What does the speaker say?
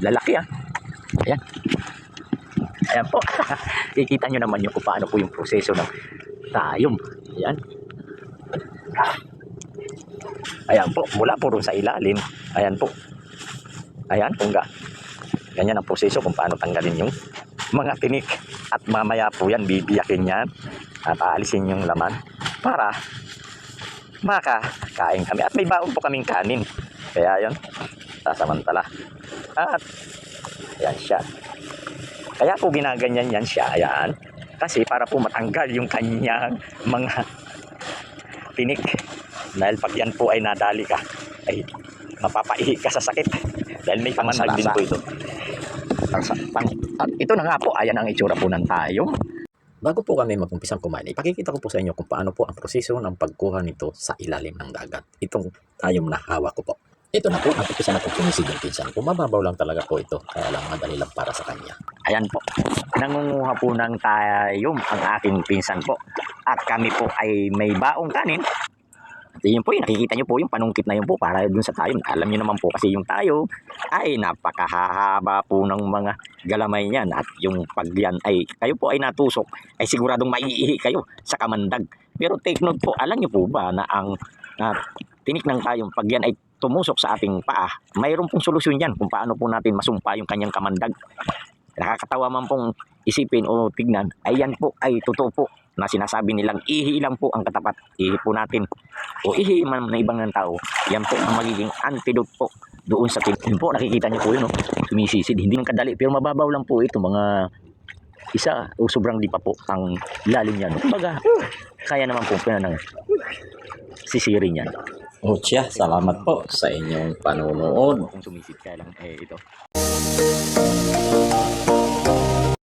Lalaki ah. Ayan. Ayan po. Kikita nyo naman yung kung paano po yung proseso ng tayom. Ayan. Ayan po. Mula po rin sa ilalim. Ayan po. Ayan. Ganyan ang proseso kung paano tanggalin yung mga tinik. At mamaya po yan, bibiyakin yan. At aalisin yung laman para makakain kami. At may baon po kaming kanin. Kaya yun, sasamantala. At ayan siya. Kaya po ginaganyan yan siya. Ayan. Kasi para po matanggal yung kanyang mga tinik. Dahil pag yan po ay nadali ka, ay mapapaihi ka sa sakit. Dahil may pamandag din po ito. At ito na nga po, ayan ang itsura po ng tayom. Bago po kami mag-umpisang kumain, ipakikita ko po sa inyo kung paano po ang proseso ng pagkuha nito sa ilalim ng dagat. Itong tayom na hawak ko po. Ito na po, nag-umpisa na po pumisid yung pinsan ko. Mababaw lang talaga po ito, kaya lang madali lang para sa kanya. Ayan po, nangunguha po ng tayom ang aking pinsan po. At kami po ay may baong kanin. Yun po, nakikita nyo po yung panungkit na yun po para dun sa tayo. Alam nyo naman po kasi yung tayo ay napakahaba po ng mga galamay niyan. At yung pag yan ay kayo po ay natusok, ay siguradong maiihi kayo sa kamandag. Pero take note po, alam nyo po ba na ang tinik ng tayong pag yan ay tumusok sa ating paa, mayroon pong solusyon yan kung paano po natin masumpa yung kanyang kamandag. Nakakatawa man pong isipin o tignan, ay yan po ay totoo po na sinasabi nilang ihi lang po ang katapat. Ihi po natin o ihi man na ibang ng tao, yan po ang magiging antidote po doon sa tinik po. Nakikita niyo po yun, no? Sumisisid, hindi man kadali pero mababaw lang po ito, mga isa o sobrang di pa po ang lalim niyan. Kumbaga, kaya naman po ng sisirin yan. O siya, salamat po sa inyong panonood. Kung sumisid kaya lang ito.